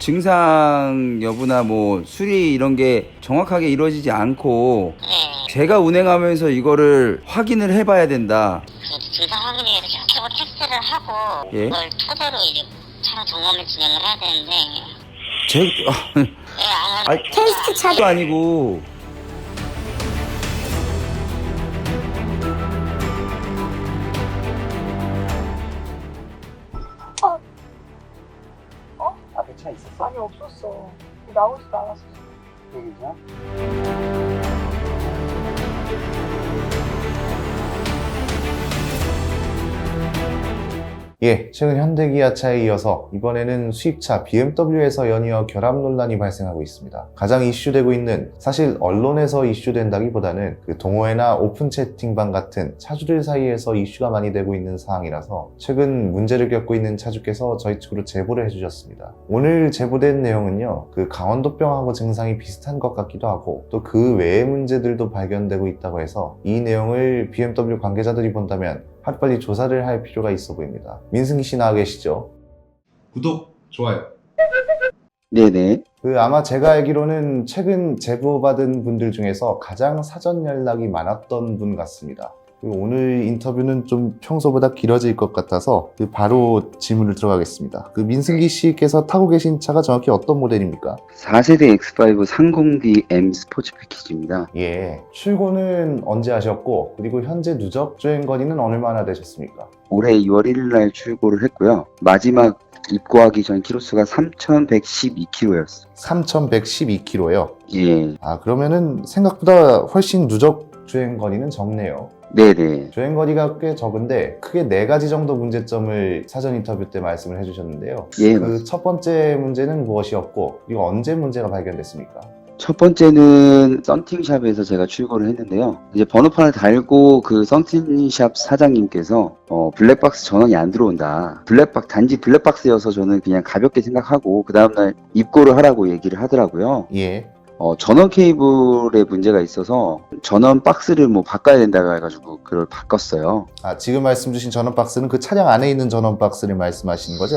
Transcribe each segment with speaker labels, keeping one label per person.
Speaker 1: 증상 여부나 뭐 수리 이런 게 정확하게 이루어지지 않고
Speaker 2: 네.
Speaker 1: 제가 운행하면서 이거를 확인을 해봐야 된다.
Speaker 2: 그 증상 확인을 위해서 최고 테스트를 하고
Speaker 1: 예?
Speaker 2: 그걸 토대로 이제 차량 점검을 진행을 해야 되는데
Speaker 1: 제 아니,
Speaker 2: 테스트
Speaker 1: 차도 아니고
Speaker 3: 앞에 차 있었어?
Speaker 4: 아니 없었어. 나오지도 않았어.
Speaker 3: 여기냐? 예, 최근 현대기아차에 이어서 이번에는 수입차 BMW에서 연이어 결함 논란이 발생하고 있습니다. 가장 이슈되고 있는, 사실 언론에서 이슈된다기보다는 그 동호회나 오픈 채팅방 같은 차주들 사이에서 이슈가 많이 되고 있는 사항이라서 최근 문제를 겪고 있는 차주께서 저희 측으로 제보를 해주셨습니다. 오늘 제보된 내용은요, 그 강원도병하고 증상이 비슷한 것 같기도 하고 또 그 외의 문제들도 발견되고 있다고 해서 이 내용을 BMW 관계자들이 본다면 하루빨리 조사를 할 필요가 있어 보입니다. 민승기 씨 나와 계시죠?
Speaker 5: 구독, 좋아요.
Speaker 2: 네네.
Speaker 3: 아마 제가 알기로는 최근 제보받은 분들 중에서 가장 사전 연락이 많았던 분 같습니다. 오늘 인터뷰는 좀 평소보다 길어질 것 같아서 바로 질문을 들어가겠습니다. 민승기 씨께서 타고 계신 차가 정확히 어떤 모델입니까?
Speaker 2: 4세대 X5 30D M 스포츠 패키지입니다.
Speaker 3: 예, 출고는 언제 하셨고 그리고 현재 누적 주행 거리는 얼마나 되셨습니까?
Speaker 2: 올해 2월 1일 날 출고를 했고요. 마지막 입고하기 전 키로수가 3,112km였어요.
Speaker 3: 3,112km요.
Speaker 2: 예.
Speaker 3: 그러면은 생각보다 훨씬 누적 주행 거리는 적네요.
Speaker 2: 네네.
Speaker 3: 주행 거리가 꽤 적은데 크게 4가지 정도 문제점을 사전 인터뷰 때 말씀을 해주셨는데요.
Speaker 2: 예.
Speaker 3: 첫 번째 문제는 무엇이었고 그리고 언제 문제가 발견됐습니까?
Speaker 2: 첫 번째는 썬팅샵에서 제가 출고를 했는데요. 이제 번호판을 달고 그 썬팅샵 사장님께서 블랙박스 전원이 안 들어온다. 단지 블랙박스여서 저는 그냥 가볍게 생각하고 그 다음날 입고를 하라고 얘기를 하더라고요.
Speaker 3: 예.
Speaker 2: 전원 케이블에 문제가 있어서 전원 박스를 바꿔야 된다고 해가지고 그걸 바꿨어요.
Speaker 3: 지금 말씀 주신 전원 박스는 그 차량 안에 있는 전원 박스를 말씀하시는 거죠?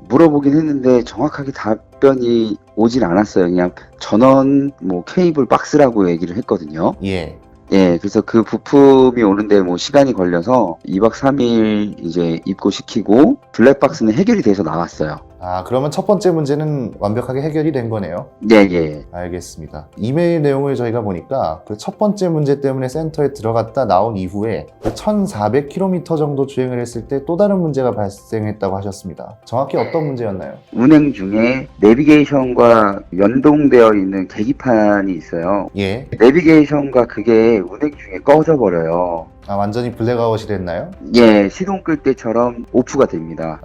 Speaker 2: 물어보긴 했는데 정확하게 답변이 오질 않았어요. 그냥 전원 케이블 박스라고 얘기를 했거든요.
Speaker 3: 예.
Speaker 2: 예, 그래서 그 부품이 오는데 시간이 걸려서 2박 3일 이제 입고시키고 블랙박스는 해결이 돼서 나왔어요.
Speaker 3: 그러면 첫 번째 문제는 완벽하게 해결이 된 거네요.
Speaker 2: 네, 예.
Speaker 3: 알겠습니다. 이메일 내용을 저희가 보니까 그 첫 번째 문제 때문에 센터에 들어갔다 나온 이후에 1,400km 정도 주행을 했을 때 또 다른 문제가 발생했다고 하셨습니다. 정확히 어떤 문제였나요?
Speaker 2: 운행 중에 내비게이션과 연동되어 있는 계기판이 있어요.
Speaker 3: 예.
Speaker 2: 내비게이션과 그게 운행 중에 꺼져버려요.
Speaker 3: 완전히 블랙아웃이 됐나요?
Speaker 2: 예, 시동 끌 때처럼 오프가 됩니다.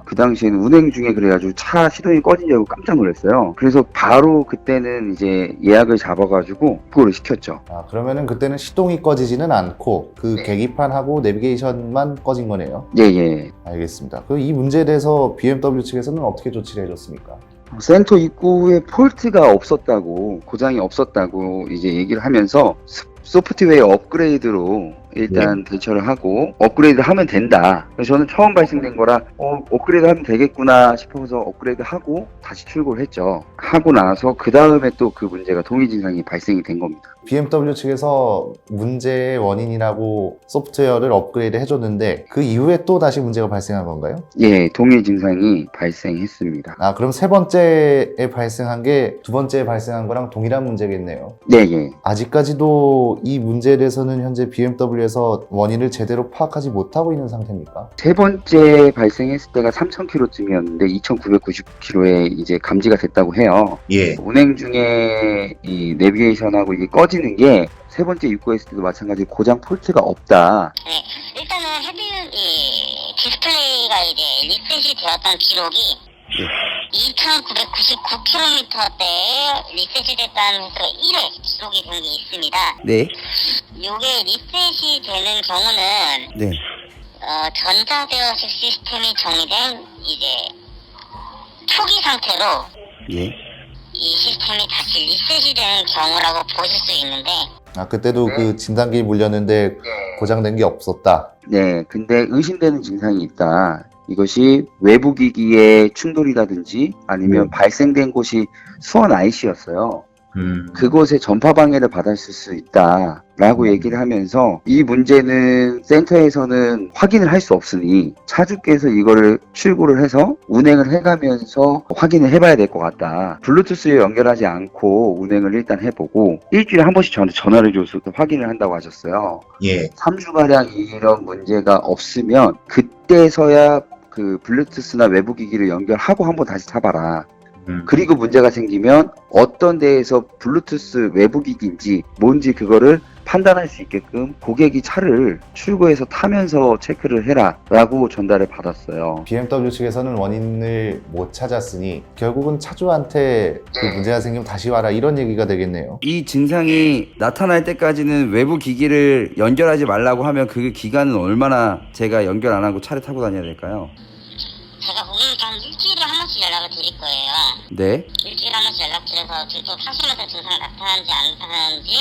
Speaker 2: 그 당시에는 운행 중에 그래가지고 차 시동이 꺼지냐고 깜짝 놀랐어요. 그래서 바로 그때는 이제 예약을 잡아가지고 입고를 시켰죠.
Speaker 3: 그러면은 그때는 시동이 꺼지지는 않고 그
Speaker 2: 네.
Speaker 3: 계기판하고 내비게이션만 꺼진 거네요.
Speaker 2: 예, 예.
Speaker 3: 알겠습니다. 이 문제에 대해서 BMW 측에서는 어떻게 조치를 해줬습니까?
Speaker 2: 센터 입구에 폴트가 없었다고, 고장이 없었다고 이제 얘기를 하면서 소프트웨어 업그레이드로 일단 대처를 하고 업그레이드 하면 된다. 그래서 저는 처음 발생된 거라 업그레이드 하면 되겠구나 싶어서 업그레이드 하고 다시 출고를 했죠. 하고 나서 그 다음에 또 그 문제가 동의 증상이 발생이 된 겁니다.
Speaker 3: BMW 측에서 문제의 원인이라고 소프트웨어를 업그레이드 해줬는데 그 이후에 또 다시 문제가 발생한 건가요?
Speaker 2: 예, 동의 증상이 발생했습니다.
Speaker 3: 그럼 세 번째에 발생한 게 두 번째에 발생한 거랑 동일한 문제겠네요.
Speaker 2: 네, 예.
Speaker 3: 아직까지도 이 문제에 대해서는 현재 BMW에서 원인을 제대로 파악하지 못하고 있는 상태입니까?
Speaker 2: 세 번째 발생했을 때가 3,000km쯤이었는데 2,990km에 이제 감지가 됐다고 해요.
Speaker 3: 예.
Speaker 2: 운행 중에 이 내비게이션하고 이게 꺼지는 게 세 번째 입고했을 때도 마찬가지로 고장 폴트가 없다. 네, 일단은 디스플레이가 이제 리셋이 되었던 기록이 2,999km대에 리셋이 됐다는 그 1회 기록이 된 게 있습니다.
Speaker 1: 네.
Speaker 2: 요게 리셋이 되는 경우는
Speaker 1: 네.
Speaker 2: 전자제어 시스템이 정의된 이제 초기 상태로
Speaker 1: 예.
Speaker 2: 이 시스템이 다시 리셋이 되는 경우라고 보실 수 있는데
Speaker 3: 그때도 그 진단기 물렸는데 고장된 게 없었다.
Speaker 2: 네, 근데 의심되는 증상이 있다. 이것이 외부 기기의 충돌이라든지 아니면 발생된 곳이 수원 IC였어요. 그곳에 전파 방해를 받았을 수 있다라고 얘기를 하면서 이 문제는 센터에서는 확인을 할 수 없으니 차주께서 이거를 출고를 해서 운행을 해가면서 확인을 해봐야 될 것 같다. 블루투스에 연결하지 않고 운행을 일단 해보고 일주일에 한 번씩 저한테 전화를 줘서 확인을 한다고 하셨어요.
Speaker 3: 예.
Speaker 2: 3주가량 이런 문제가 없으면 그때서야 그 블루투스나 외부 기기를 연결하고 한번 다시 타봐라. 그리고 문제가 생기면 어떤 데에서 블루투스 외부 기기인지 뭔지 그거를 판단할 수 있게끔 고객이 차를 출고해서 타면서 체크를 해라 라고 전달을 받았어요.
Speaker 3: BMW 측에서는 원인을 못 찾았으니 결국은 차주한테 그 문제가 생기면 다시 와라 이런 얘기가 되겠네요.
Speaker 1: 이 증상이 나타날 때까지는 외부 기기를 연결하지 말라고 하면 그 기간은 얼마나 제가 연결 안 하고 차를 타고 다녀야 될까요?
Speaker 6: 제가 고객님께 한 일주일에 한 번씩 연락을 드릴 거예요.
Speaker 1: 네.
Speaker 6: 일주일에 한 번씩 연락드려서 직접 타시면서 증상이 나타나는지 안 나타나는지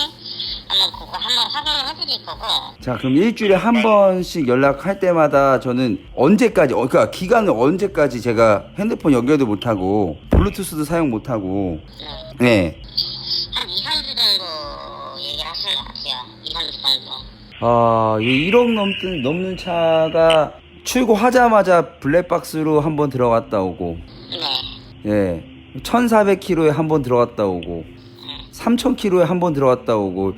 Speaker 6: 한번 그거 한번 확인을 해드릴 거고.
Speaker 1: 자, 그럼 일주일에 한 번씩 연락할 때마다 저는 언제까지, 그러니까 기간은 언제까지 제가 핸드폰 연결도 못하고 블루투스도 사용 못하고 네.
Speaker 6: 한 2, 3주 정도 얘기를 하시는 것 같아요. 2, 3주 정도.
Speaker 1: 아, 1억 넘는 차가 출고하자마자 블랙박스로 한번 들어갔다 오고,
Speaker 6: 네.
Speaker 1: 예, 1,400km에 한번 들어갔다 오고, 3,000km에 한번 들어갔다 오고,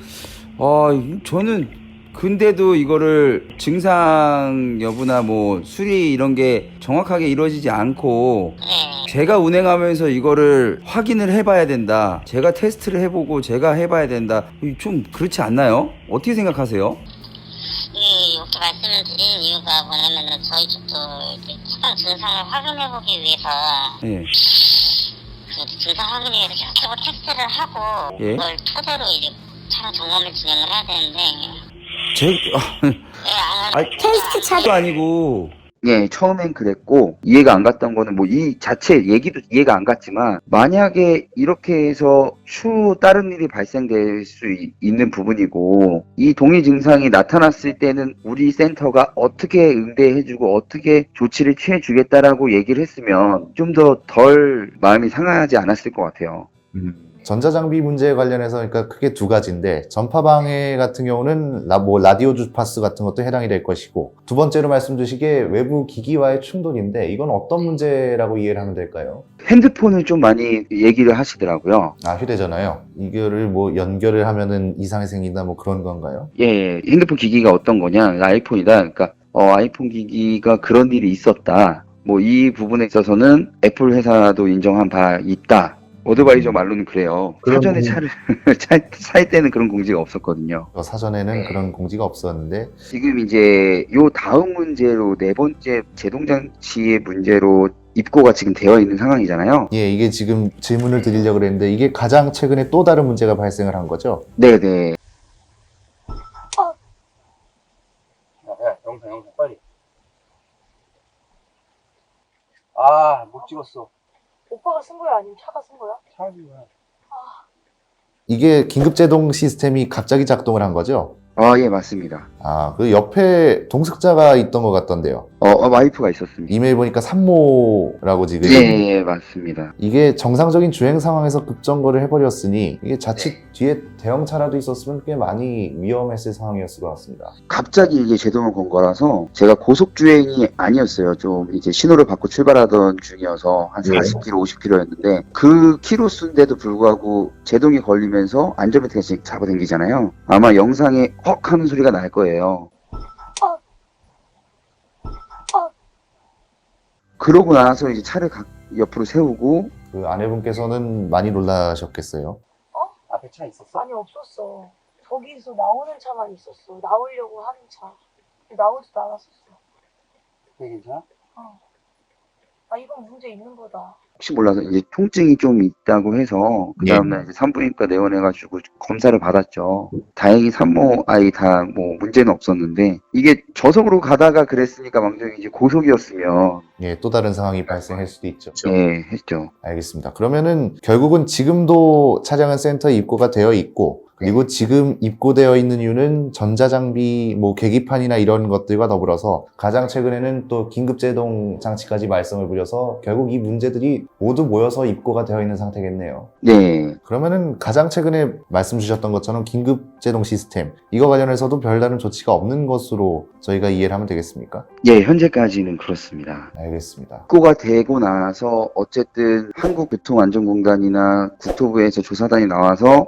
Speaker 1: 저는 근데도 이거를 증상 여부나 뭐 수리 이런 게 정확하게 이루어지지 않고
Speaker 6: 네.
Speaker 1: 제가 운행하면서 이거를 확인을 해봐야 된다. 제가 테스트를 해보고 제가 해봐야 된다. 좀 그렇지 않나요? 어떻게 생각하세요?
Speaker 6: 이렇게 말씀을 드리는 이유가 뭐냐면은 저희 쪽도 이제 차량 증상을 확인해보기 위해서
Speaker 1: 예.
Speaker 6: 그 증상 확인을 위해서 계속 테스트를 하고
Speaker 1: 예.
Speaker 6: 그걸 토대로 이제 차량 점검을 진행을 해야 되는데
Speaker 1: 테스트 차도 아니고
Speaker 2: 예, 처음엔 그랬고 이해가 안 갔던 거는 뭐 이 자체 얘기도 이해가 안 갔지만 만약에 이렇게 해서 추후 다른 일이 발생될 수 있는 부분이고 이 동의 증상이 나타났을 때는 우리 센터가 어떻게 응대해주고 어떻게 조치를 취해주겠다라고 얘기를 했으면 좀 더 덜 마음이 상하지 않았을 것 같아요.
Speaker 3: 전자장비 문제에 관련해서 그러니까 크게 두 가지인데 전파 방해 같은 경우는 라디오 주파수 같은 것도 해당이 될 것이고 두 번째로 말씀 주시기에 외부 기기와의 충돌인데 이건 어떤 문제라고 이해를 하면 될까요?
Speaker 2: 핸드폰을 좀 많이 얘기를 하시더라고요.
Speaker 3: 아, 휴대전화요? 이거를 뭐 연결을 하면은 이상이 생긴다 뭐 그런 건가요?
Speaker 2: 예, 핸드폰 기기가 어떤 거냐? 아이폰이다. 그러니까 아이폰 기기가 그런 일이 있었다. 뭐 이 부분에 있어서는 애플 회사도 인정한 바 있다. 어드바이저 말로는 그래요. 사전에 차를 살 때는 그런 공지가 없었거든요.
Speaker 3: 사전에는 그런 공지가 없었는데
Speaker 2: 지금 이제 요 다음 문제로 네 번째 제동장치의 문제로 입고가 지금 되어 있는 상황이잖아요.
Speaker 3: 예, 이게 지금 질문을 드리려고 그랬는데 이게 가장 최근에 또 다른 문제가 발생을 한 거죠?
Speaker 2: 네네.
Speaker 7: 야, 영상 빨리. 못 찍었어.
Speaker 4: 오빠가 쓴 거야? 아니면 차가 쓴 거야?
Speaker 7: 차지 마.
Speaker 3: 이게 긴급제동 시스템이 갑자기 작동을 한 거죠?
Speaker 2: 예, 맞습니다.
Speaker 3: 아, 그 옆에 동석자가 있던 것 같던데요.
Speaker 2: 와이프가 있었습니다.
Speaker 3: 이메일 보니까 산모라고 지금.
Speaker 2: 예, 맞습니다.
Speaker 3: 이게 정상적인 주행 상황에서 급정거를 해버렸으니 이게 자칫 뒤에 대형차라도 있었으면 꽤 많이 위험했을 상황이었을 것 같습니다.
Speaker 2: 갑자기 이게 제동을 건 거라서 제가 고속주행이 아니었어요. 좀 이제 신호를 받고 출발하던 중이어서 한 40km, 50km였는데 그 키로수인데도 불구하고 제동이 걸리면서 안전벨트가 지금 잡아당기잖아요. 아마 영상에 헉 하는 소리가 날 거예요. 그러고 나서 이제 차를 옆으로 세우고
Speaker 3: 그 아내분께서는 많이 놀라셨겠어요.
Speaker 7: 앞에 차 있었어?
Speaker 4: 아니, 없었어. 저기서 나오는 차만 있었어. 나오려고 하는 차. 나오지도 않았었어.
Speaker 7: 그게 괜찮아?
Speaker 4: 이건 문제 있는 거다.
Speaker 2: 혹시 몰라서 이제 통증이 좀 있다고 해서 그 다음날 이제 산부인과 내원해가지고 검사를 받았죠. 다행히 산모 아이 다 뭐 문제는 없었는데 이게 저속으로 가다가 그랬으니까 망정이 이제 고속이었으면
Speaker 3: 예, 또 다른 상황이 발생할 수도 있죠.
Speaker 2: 예, 했죠.
Speaker 3: 알겠습니다. 그러면은 결국은 지금도 차량은 센터에 입고가 되어 있고 그리고 지금 입고되어 있는 이유는 전자장비, 뭐 계기판이나 이런 것들과 더불어서 가장 최근에는 또 긴급제동 장치까지 말썽을 부려서 결국 이 문제들이 모두 모여서 입고가 되어 있는 상태겠네요.
Speaker 2: 네.
Speaker 3: 그러면은 가장 최근에 말씀 주셨던 것처럼 긴급제동 시스템, 이거 관련해서도 별다른 조치가 없는 것으로 저희가 이해를 하면 되겠습니까?
Speaker 2: 예, 현재까지는 그렇습니다.
Speaker 3: 알겠습니다.
Speaker 2: 입고가 되고 나서 어쨌든 한국교통안전공단이나 국토부에서 조사단이 나와서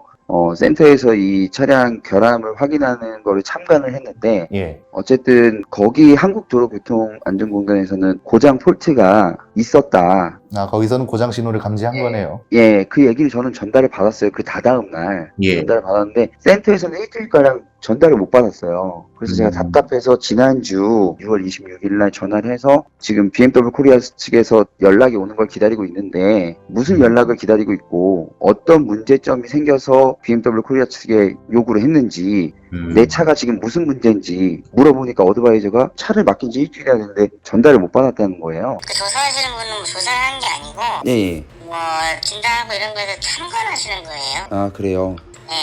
Speaker 2: 센터에서 이 차량 결함을 확인하는 거를 참관을 했는데
Speaker 3: 예.
Speaker 2: 어쨌든 거기 한국도로교통안전공단에서는 고장 폴트가 있었다.
Speaker 3: 거기서는 고장 신호를 감지한 거네요.
Speaker 2: 예, 그 얘기를 저는 전달을 받았어요. 그 다다음 날
Speaker 3: 예.
Speaker 2: 전달을 받았는데 센터에서는 일주일가량 전달을 못 받았어요. 그래서 제가 답답해서 지난주 6월 26일 날 전화를 해서 지금 BMW 코리아 측에서 연락이 오는 걸 기다리고 있는데 무슨 연락을 기다리고 있고 어떤 문제점이 생겨서 BMW 코리아 측에 요구를 했는지 내 차가 지금 무슨 문제인지 물어보니까 어드바이저가 차를 맡긴 지 일주일이 됐는데 전달을 못 받았다는 거예요.
Speaker 6: 그 조사하시는 분은 뭐 조사를 하는 게 아니고
Speaker 1: 예.
Speaker 6: 뭐 진단하고 이런 거에서 참관하시는 거예요.
Speaker 1: 아, 그래요.
Speaker 6: 네.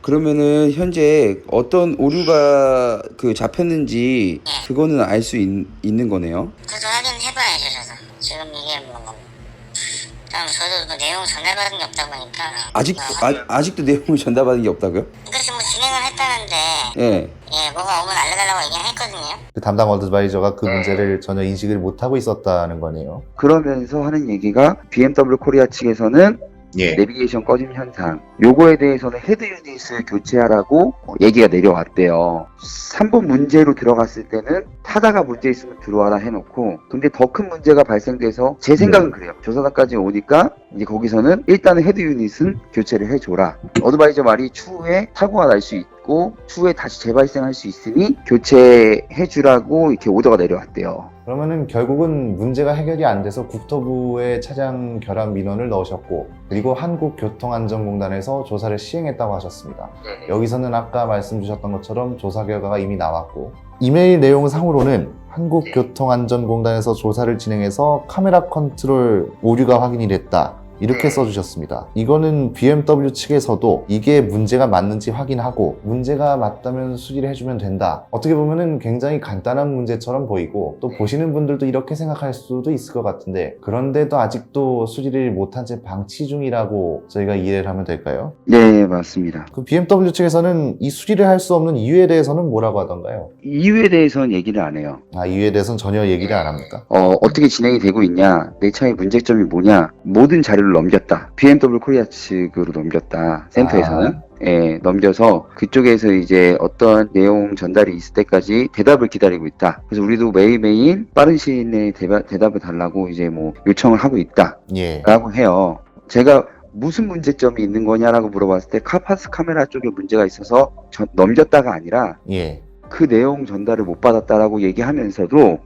Speaker 1: 그러면은 현재 어떤 오류가 잡혔는지 그거는 알 수 있는 거네요.
Speaker 6: 그것도 확인해봐야죠, 저도. 지금 이게 저도 뭐 내용 전달받은 게 없다 보니까.
Speaker 1: 아직도 내용을 전달받은 게 없다고요?
Speaker 6: 그래서 뭐 진행을 했다는데,
Speaker 1: 예.
Speaker 6: 뭐가 오면 알려달라고 얘기는 했거든요.
Speaker 3: 그 담당 어드바이저가 그 문제를 전혀 인식을 못하고 있었다는 거네요.
Speaker 2: 그러면서 하는 얘기가 BMW 코리아 측에서는 내비게이션 꺼짐 현상 요거에 대해서는 헤드 유닛을 교체하라고 얘기가 내려왔대요. 3번 문제로 들어갔을 때는 타다가 문제 있으면 들어와라 해놓고 근데 더 큰 문제가 발생돼서 제 생각은 그래요. 조사단까지 오니까 이제 거기서는 일단은 헤드 유닛은 교체를 해줘라. 어드바이저 말이 추후에 사고가 날 수 있고 추후에 다시 재발생할 수 있으니 교체해주라고 이렇게 오더가 내려왔대요.
Speaker 3: 그러면은 결국은 문제가 해결이 안 돼서 국토부에 차량 결함 민원을 넣으셨고 그리고 한국교통안전공단에서 조사를 시행했다고 하셨습니다. 여기서는 아까 말씀 주셨던 것처럼 조사 결과가 이미 나왔고 이메일 내용 상으로는 한국교통안전공단에서 조사를 진행해서 카메라 컨트롤 오류가 확인이 됐다. 이렇게 써주셨습니다. 이거는 BMW 측에서도 이게 문제가 맞는지 확인하고 문제가 맞다면 수리를 해주면 된다. 어떻게 보면은 굉장히 간단한 문제처럼 보이고 또 보시는 분들도 이렇게 생각할 수도 있을 것 같은데 그런데도 아직도 수리를 못한 채 방치 중이라고 저희가 이해를 하면 될까요?
Speaker 2: 네, 맞습니다.
Speaker 3: 그 BMW 측에서는 이 수리를 할 수 없는 이유에 대해서는 뭐라고 하던가요?
Speaker 2: 이유에 대해서는 얘기를 안 해요.
Speaker 3: 이유에 대해서는 전혀 얘기를 안 합니까?
Speaker 2: 어떻게 진행이 되고 있냐, 내 차의 문제점이 뭐냐, 모든 자료를 넘겼다. BMW 코리아 측으로 넘겼다. 센터에서는. 예, 넘겨서 그쪽에서 이제 어떤 내용 전달이 있을 때까지 대답을 기다리고 있다. 그래서 우리도 매일매일 빠른 시일 내에 대답을 달라고 이제 뭐 요청을 하고 있다.
Speaker 3: 예.
Speaker 2: 라고 해요. 제가 무슨 문제점이 있는 거냐라고 물어봤을 때 카파스 카메라 쪽에 문제가 있어서 넘겼다가 아니라
Speaker 3: 예.
Speaker 2: 그 내용 전달을 못 받았다라고 얘기하면서도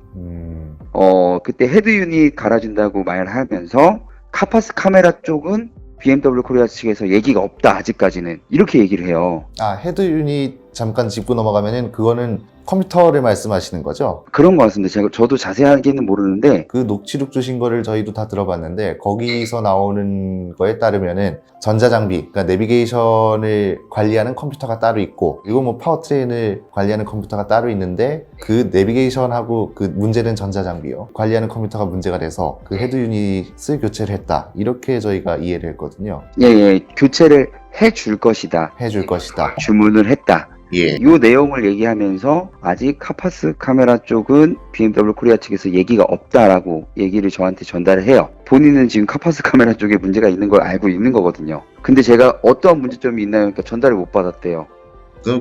Speaker 2: 그때 헤드 유닛 갈아준다고 말하면서 카파스 카메라 쪽은 BMW 코리아 측에서 얘기가 없다 아직까지는 이렇게 얘기를 해요.
Speaker 3: 헤드 유닛 잠깐 짚고 넘어가면은 그거는 컴퓨터를 말씀하시는 거죠?
Speaker 2: 그런 것 같습니다. 저도 자세하게는 모르는데
Speaker 3: 그 녹취록 주신 거를 저희도 다 들어봤는데 거기서 나오는 거에 따르면은 전자장비, 그러니까 내비게이션을 관리하는 컴퓨터가 따로 있고 그리고 뭐 파워트레인을 관리하는 컴퓨터가 따로 있는데 그 내비게이션하고 그 문제된 전자장비요 관리하는 컴퓨터가 문제가 돼서 그 헤드 유닛을 교체를 했다 이렇게 저희가 이해를 했거든요.
Speaker 2: 예, 교체를 해줄 것이다.
Speaker 3: 해줄 것이다.
Speaker 2: 주문을 했다.
Speaker 3: 예.
Speaker 2: 이 내용을 얘기하면서 아직 카파스 카메라 쪽은 BMW 코리아 측에서 얘기가 없다라고 얘기를 저한테 전달을 해요. 본인은 지금 카파스 카메라 쪽에 문제가 있는 걸 알고 있는 거거든요. 근데 제가 어떤 문제점이 있나요? 그러니까 전달을 못 받았대요.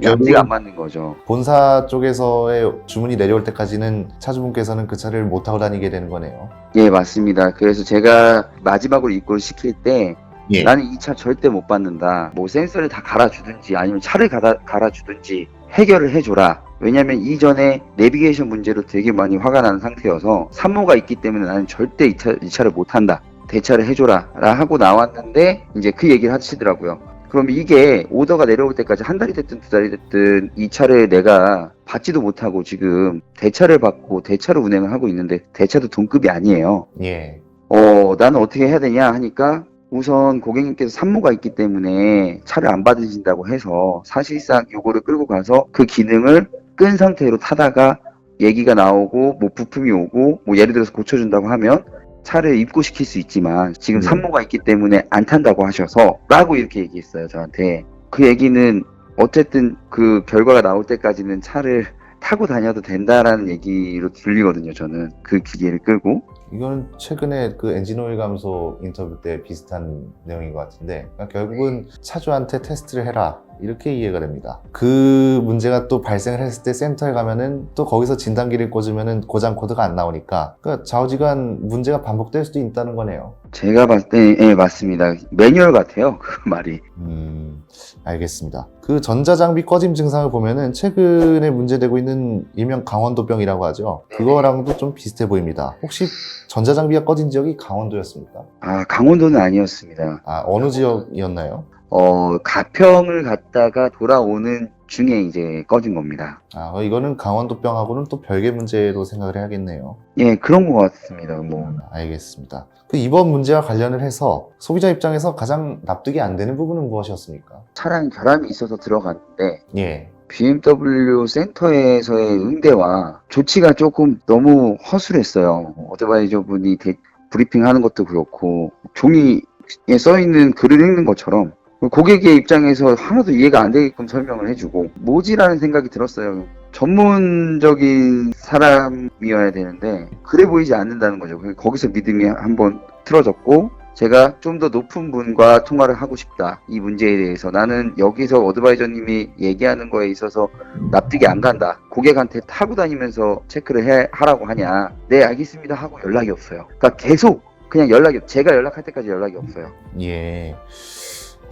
Speaker 2: 앞뒤가 안 맞는 거죠.
Speaker 3: 본사 쪽에서의 주문이 내려올 때까지는 차주분께서는 그 차를 못 타고 다니게 되는 거네요.
Speaker 2: 예, 맞습니다. 그래서 제가 마지막으로 입고를 시킬 때 나는 이 차 절대 못 받는다. 뭐 센서를 다 갈아주든지 아니면 차를 갈아주든지 해결을 해줘라. 왜냐면 이전에 내비게이션 문제로 되게 많이 화가 나는 상태여서 산모가 있기 때문에 나는 절대 이 차를 못 한다. 대차를 해줘라. 라 하고 나왔는데 이제 그 얘기를 하시더라고요. 그럼 이게 오더가 내려올 때까지 한 달이 됐든 두 달이 됐든 이 차를 내가 받지도 못하고 지금 대차를 받고 대차로 운행을 하고 있는데 대차도 동급이 아니에요.
Speaker 3: 예.
Speaker 2: 나는 어떻게 해야 되냐 하니까 우선 고객님께서 산모가 있기 때문에 차를 안 받으신다고 해서 사실상 요거를 끌고 가서 그 기능을 끈 상태로 타다가 얘기가 나오고 뭐 부품이 오고 뭐 예를 들어서 고쳐준다고 하면 차를 입고시킬 수 있지만 지금 산모가 있기 때문에 안 탄다고 하셔서 라고 이렇게 얘기했어요, 저한테. 그 얘기는 어쨌든 그 결과가 나올 때까지는 차를 타고 다녀도 된다라는 얘기로 들리거든요, 저는. 그 기계를 끌고.
Speaker 3: 이거는 최근에 그 엔진오일 감소 인터뷰 때 비슷한 내용인 것 같은데, 그러니까 결국은 차주한테 테스트를 해라, 이렇게 이해가 됩니다. 그 문제가 또 발생을 했을 때 센터에 가면은 또 거기서 진단기를 꽂으면은 고장 코드가 안 나오니까, 그러니까 좌우지간 문제가 반복될 수도 있다는 거네요.
Speaker 2: 제가 봤을 때, 예, 맞습니다. 매뉴얼 같아요, 그 말이.
Speaker 3: 알겠습니다. 그 전자장비 꺼짐 증상을 보면은 최근에 문제되고 있는 일명 강원도병이라고 하죠. 그거랑도 좀 비슷해 보입니다. 혹시 전자장비가 꺼진 지역이 강원도였습니까?
Speaker 2: 아, 강원도는 아니었습니다.
Speaker 3: 아, 어느 지역이었나요?
Speaker 2: 가평을 갔다가 돌아오는 중에 이제 꺼진 겁니다.
Speaker 3: 아, 이거는 강원도병하고는 또 별개 문제로 생각을 해야겠네요.
Speaker 2: 예, 그런 것 같습니다. 뭐.
Speaker 3: 알겠습니다. 그 이번 문제와 관련을 해서 소비자 입장에서 가장 납득이 안 되는 부분은 무엇이었습니까?
Speaker 2: 차량 결함이 있어서 들어갔는데,
Speaker 3: 예.
Speaker 2: BMW 센터에서의 응대와 조치가 조금 너무 허술했어요. 어드바이저 분이 브리핑 하는 것도 그렇고, 종이에 써있는 글을 읽는 것처럼, 고객의 입장에서 하나도 이해가 안 되게끔 설명을 해주고, 뭐지라는 생각이 들었어요. 전문적인 사람이어야 되는데, 그래 보이지 않는다는 거죠. 거기서 믿음이 한번 틀어졌고, 제가 좀 더 높은 분과 통화를 하고 싶다. 이 문제에 대해서. 나는 여기서 어드바이저님이 얘기하는 거에 있어서 납득이 안 간다. 고객한테 타고 다니면서 체크를 하라고 하냐. 네, 알겠습니다 하고 연락이 없어요. 그러니까 계속 그냥 제가 연락할 때까지 연락이 없어요.
Speaker 3: 예.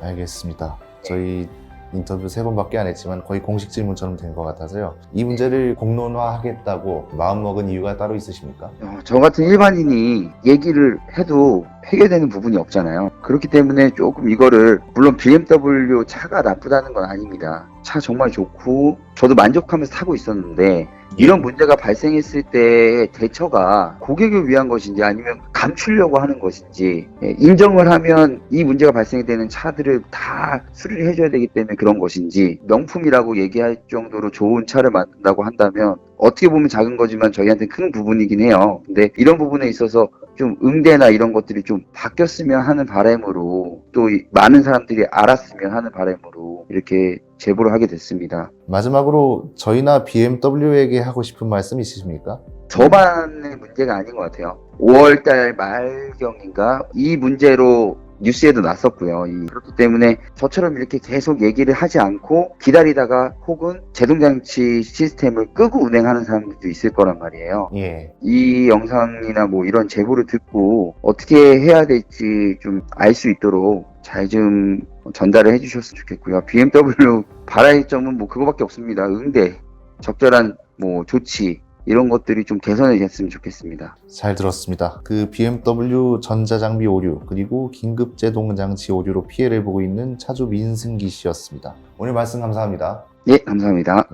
Speaker 3: 알겠습니다. 저희 인터뷰 3번밖에 안 했지만 거의 공식 질문처럼 된 것 같아서요. 이 문제를 공론화하겠다고 마음먹은 이유가 따로 있으십니까?
Speaker 2: 저 같은 일반인이 얘기를 해도 해결되는 부분이 없잖아요. 그렇기 때문에 조금 이거를, 물론 BMW 차가 나쁘다는 건 아닙니다. 차 정말 좋고 저도 만족하면서 타고 있었는데, 이런 문제가 발생했을 때 대처가 고객을 위한 것인지 아니면 감추려고 하는 것인지, 인정을 하면 이 문제가 발생되는 차들을 다 수리를 해줘야 되기 때문에 그런 것인지, 명품이라고 얘기할 정도로 좋은 차를 만든다고 한다면 어떻게 보면 작은 거지만 저희한테 큰 부분이긴 해요. 근데 이런 부분에 있어서 좀 응대나 이런 것들이 좀 바뀌었으면 하는 바람으로, 또 많은 사람들이 알았으면 하는 바람으로 이렇게 제보를 하게 됐습니다.
Speaker 3: 마지막으로 저희나 BMW에게 하고 싶은 말씀 있으십니까?
Speaker 2: 저만의 문제가 아닌 것 같아요. 5월달 말경인가 이 문제로 뉴스에도 났었고요. 그렇기 때문에 저처럼 이렇게 계속 얘기를 하지 않고 기다리다가 혹은 제동장치 시스템을 끄고 운행하는 사람들도 있을 거란 말이에요.
Speaker 3: 예.
Speaker 2: 이 영상이나 뭐 이런 제보를 듣고 어떻게 해야 될지 좀 알 수 있도록 잘 좀 전달을 해주셨으면 좋겠고요. BMW 바랄 점은 뭐 그거밖에 없습니다. 응대, 적절한 뭐 조치, 이런 것들이 좀 개선이 됐으면 좋겠습니다.
Speaker 3: 잘 들었습니다. 그 BMW 전자장비 오류 그리고 긴급 제동장치 오류로 피해를 보고 있는 차주 민승기 씨였습니다. 오늘 말씀 감사합니다.
Speaker 2: 예, 감사합니다.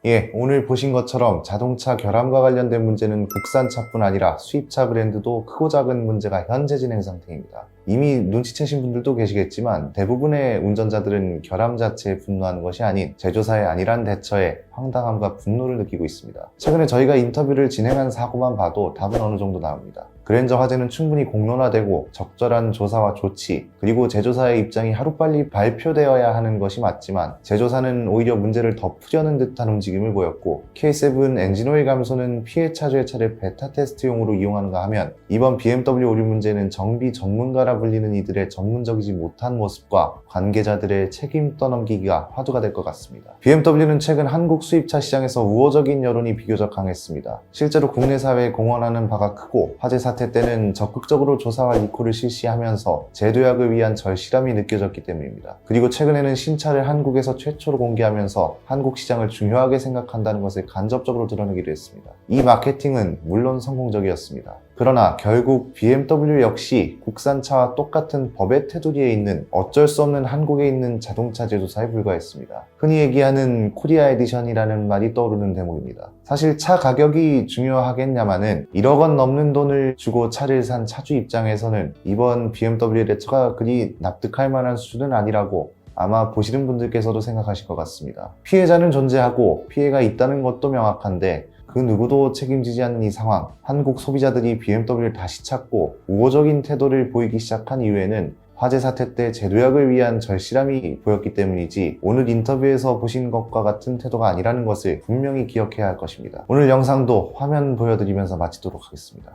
Speaker 3: 예, 오늘 보신 것처럼 자동차 결함과 관련된 문제는 국산차뿐 아니라 수입차 브랜드도 크고 작은 문제가 현재 진행 상태입니다. 이미 눈치채신 분들도 계시겠지만 대부분의 운전자들은 결함 자체에 분노하는 것이 아닌 제조사의 안일한 대처에 황당함과 분노를 느끼고 있습니다. 최근에 저희가 인터뷰를 진행한 사고만 봐도 답은 어느 정도 나옵니다. 그랜저 화재는 충분히 공론화되고 적절한 조사와 조치, 그리고 제조사의 입장이 하루빨리 발표되어야 하는 것이 맞지만 제조사는 오히려 문제를 덮으려는 듯한 움직임을 보였고, K7 엔진오일 감소는 피해 차주의 차를 베타 테스트용으로 이용하는가 하면 이번 BMW 오류 문제는 정비 전문가라 불리는 이들의 전문적이지 못한 모습과 관계자들의 책임 떠넘기기가 화두가 될 것 같습니다. BMW는 최근 한국 수입차 시장에서 우호적인 여론이 비교적 강했습니다. 실제로 국내 사회에 공헌하는 바가 크고 화재 사태 때는 적극적으로 조사와 리콜을 실시하면서 재도약을 위한 절실함이 느껴졌기 때문입니다. 그리고 최근에는 신차를 한국에서 최초로 공개하면서 한국 시장을 중요하게 생각한다는 것을 간접적으로 드러내기도 했습니다. 이 마케팅은 물론 성공적이었습니다. 그러나 결국 BMW 역시 국산차와 똑같은 법의 테두리에 있는 어쩔 수 없는 한국에 있는 자동차 제조사에 불과했습니다. 흔히 얘기하는 코리아 에디션이라는 말이 떠오르는 대목입니다. 사실 차 가격이 중요하겠냐마는 1억 원 넘는 돈을 주고 차를 산 차주 입장에서는 이번 BMW 레터가 그리 납득할 만한 수준은 아니라고 아마 보시는 분들께서도 생각하실 것 같습니다. 피해자는 존재하고 피해가 있다는 것도 명확한데 그 누구도 책임지지 않는 이 상황, 한국 소비자들이 BMW를 다시 찾고 우호적인 태도를 보이기 시작한 이유에는 화재 사태 때 제도약을 위한 절실함이 보였기 때문이지 오늘 인터뷰에서 보신 것과 같은 태도가 아니라는 것을 분명히 기억해야 할 것입니다. 오늘 영상도 화면 보여드리면서 마치도록 하겠습니다.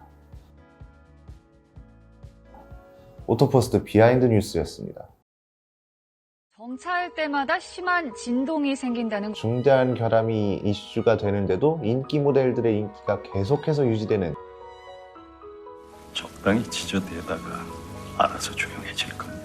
Speaker 3: 오토포스트 비하인드 뉴스였습니다.
Speaker 8: 정차할 때마다 심한 진동이 생긴다는
Speaker 3: 중대한 결함이 이슈가 되는데도 인기 모델들의 인기가 계속해서 유지되는
Speaker 9: 적당히 지저대다가 알아서 조용해질 겁니다.